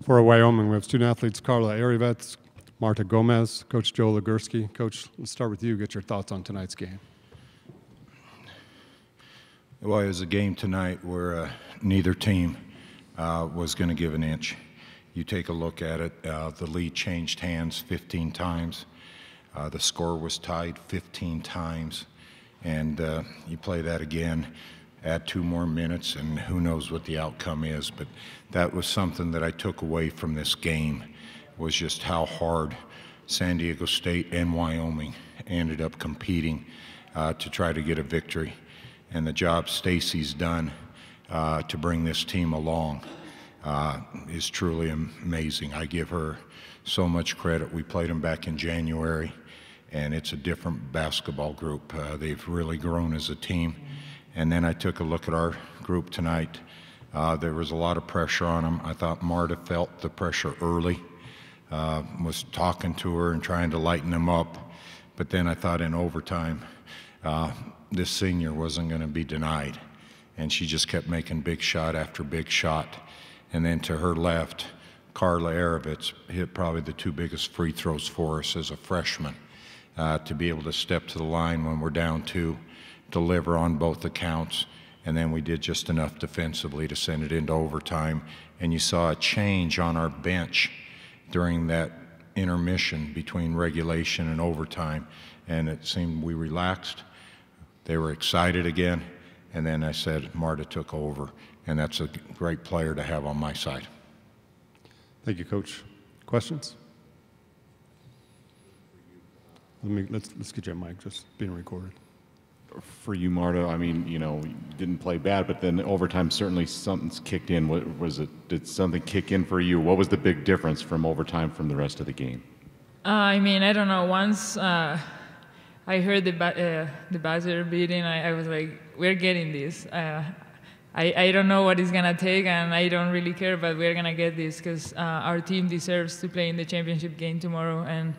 For Wyoming, we have student athletes Karla Erjavec, Marta Gomez, Coach Joe Legerski. Coach, let's start with you. Get your thoughts on tonight's game. Well, it was a game tonight where neither team was going to give an inch. You take a look at it, the lead changed hands 15 times. The score was tied 15 times. And you play that again, add 2 more minutes, and who knows what the outcome is. But that was something that I took away from this game, was just how hard San Diego State and Wyoming ended up competing to try to get a victory. And the job Stacy's done to bring this team along is truly amazing. I give her so much credit. We played them back in January, and it's a different basketball group. They've really grown as a team. And then I took a look at our group tonight. There was a lot of pressure on them. I thought Marta felt the pressure early, was talking to her and trying to lighten them up. But then I thought in overtime, this senior wasn't going to be denied. And she just kept making big shot after big shot. And then to her left, Karla Erjavec hit probably the 2 biggest free throws for us as a freshman. To be able to step to the line when we're down 2, deliver on both accounts, and then we did just enough defensively to send it into overtime. And you saw a change on our bench during that intermission between regulation and overtime, and it seemed we relaxed. They were excited again, and then I said Marta took over, and that's a great player to have on my side. Thank you, Coach. Questions? Let's get you a mic, just being recorded. For you, Marta, I mean, you know, you didn't play bad, but then overtime certainly something's kicked in. What was it? Did something kick in for you? What was the big difference from overtime from the rest of the game? I mean, I don't know. Once I heard the buzzer beating, I was like, we're getting this. I don't know what it's going to take, and I don't really care, but we're going to get this because our team deserves to play in the championship game tomorrow. And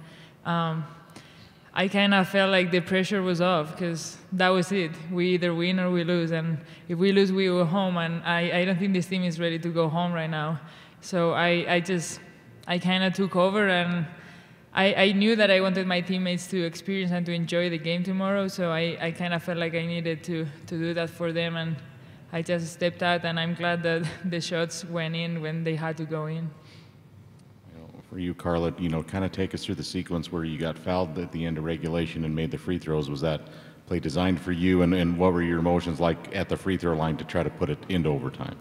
I kind of felt like the pressure was off because that was it. We either win or we lose. And if we lose, we go home. And I don't think this team is ready to go home right now. So I kind of took over, and I knew that I wanted my teammates to experience and to enjoy the game tomorrow. So I kind of felt like I needed to do that for them. And I just stepped out, and I'm glad that the shots went in when they had to go in. For you, Karla, you know, kind of take us through the sequence where you got fouled at the end of regulation and made the free throws. Was that play designed for you, and what were your emotions like at the free throw line to try to put it into overtime?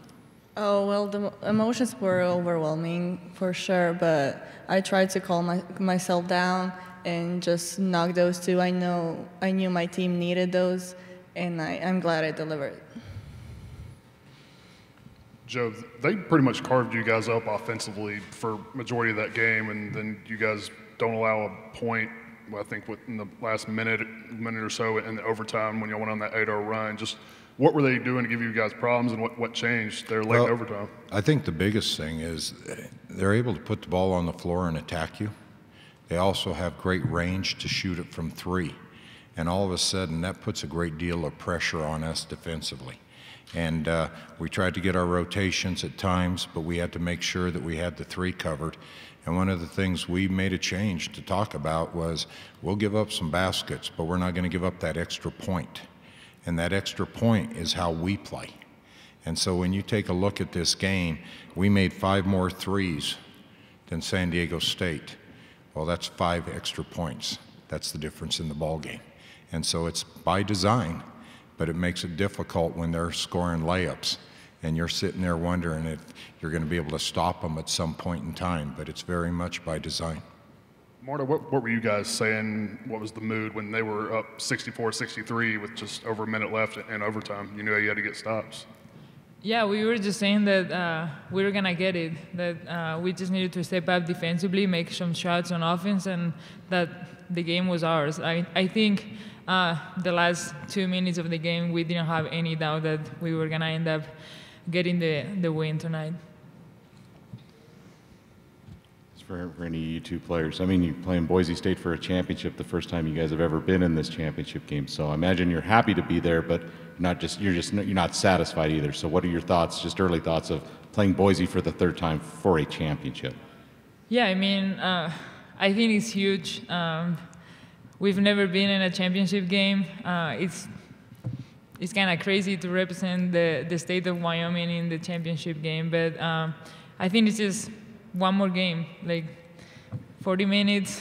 Oh, well, the emotions were overwhelming for sure, but I tried to calm myself down and just knock those 2. I knew my team needed those, and I'm glad I delivered. Joe, they pretty much carved you guys up offensively for majority of that game, and then you guys don't allow a point, I think, within the last minute or so in the overtime when you went on that 8-0 run. Just what were they doing to give you guys problems, and what changed there late in overtime? I think the biggest thing is they're able to put the ball on the floor and attack you. They also have great range to shoot it from 3. And all of a sudden, that puts a great deal of pressure on us defensively. And we tried to get our rotations at times, but we had to make sure that we had the 3 covered. And one of the things we made a change to talk about was we'll give up some baskets, but we're not going to give up that extra point. And that extra point is how we play. And so when you take a look at this game, we made 5 more threes than San Diego State. Well, that's 5 extra points. That's the difference in the ball game. And so it's by design, but it makes it difficult when they're scoring layups and you're sitting there wondering if you're going to be able to stop them at some point in time, but it's very much by design. Marta, what were you guys saying? What was the mood when they were up 64-63 with just over a minute left in overtime? You knew you had to get stops. Yeah, we were just saying that we were going to get it, that we just needed to step up defensively, make some shots on offense, and that the game was ours. I think the last 2 minutes of the game, we didn't have any doubt that we were going to end up getting the win tonight. For any of you 2 players, I mean, you play in Boise State for a championship, the first time you guys have ever been in this championship game. So I imagine you're happy to be there, but you're not satisfied either. So what are your thoughts, just early thoughts of playing Boise for the third time for a championship? Yeah, I mean, I think it's huge. We've never been in a championship game. It's kind of crazy to represent the state of Wyoming in the championship game, but I think it's just one more game. Like 40 minutes,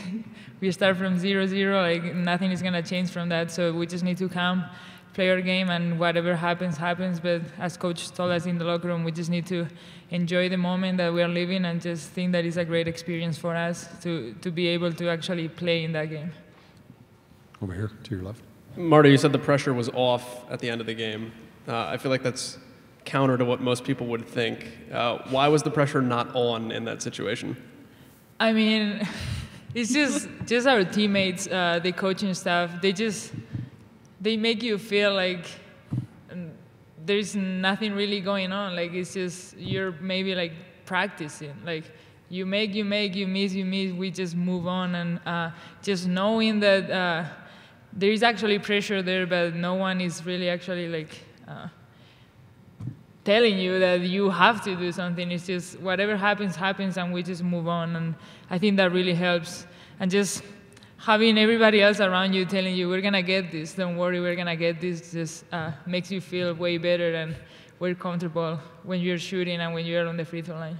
we start from 0-0. Like nothing is gonna change from that. So we just need to come, play our game, and whatever happens, happens. But as Coach told us in the locker room, we just need to enjoy the moment that we are living and just think that it's a great experience for us to be able to actually play in that game. Over here, to your left. Marta, you said the pressure was off at the end of the game. I feel like that's counter to what most people would think. Why was the pressure not on in that situation? I mean, it's just our teammates, the coaching staff. They make you feel like there's nothing really going on. Like it's just you're maybe like practicing. Like you make, you miss. We just move on, and just knowing that there is actually pressure there, but no one is really actually like telling you that you have to do something. It's just whatever happens, happens, and we just move on. And I think that really helps. And just having everybody else around you telling you, we're going to get this, don't worry, we're going to get this, just makes you feel way better and way comfortable when you're shooting and when you're on the free throw line.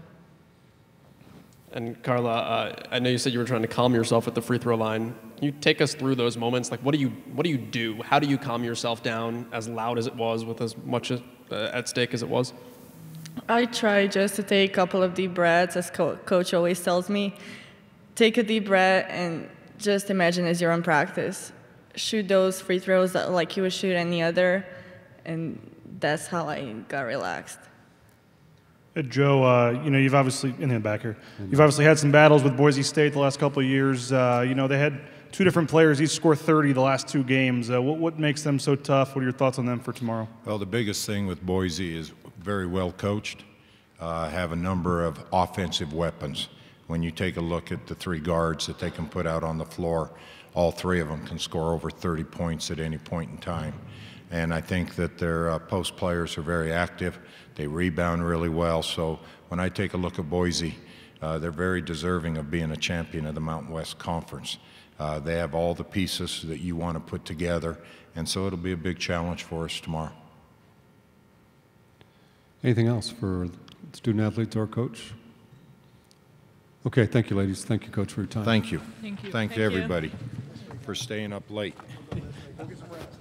And Karla, I know you said you were trying to calm yourself at the free throw line. Can you take us through those moments? Like, what do you do? How do you calm yourself down as loud as it was with as much at stake as it was? I try just to take a couple of deep breaths, as Coach always tells me. Take a deep breath and just imagine as you're on practice. Shoot those free throws like you would shoot any other, and that's how I got relaxed. Joe, you know, you've obviously, in the back here, you've obviously had some battles with Boise State the last couple of years. You know, they had two different players, each score 30 the last two games. What makes them so tough? What are your thoughts on them for tomorrow? Well, the biggest thing with Boise is very well coached, have a number of offensive weapons. When you take a look at the three guards that they can put out on the floor, all three of them can score over 30 points at any point in time. And I think that their post players are very active. They rebound really well. So when I take a look at Boise, they're very deserving of being a champion of the Mountain West Conference. They have all the pieces that you want to put together, and so it'll be a big challenge for us tomorrow. Anything else for student athletes or coach? Okay, thank you, ladies. Thank you, Coach, for your time. Thank you. Thank you. Thank you, everybody, for staying up late. Go get some rest.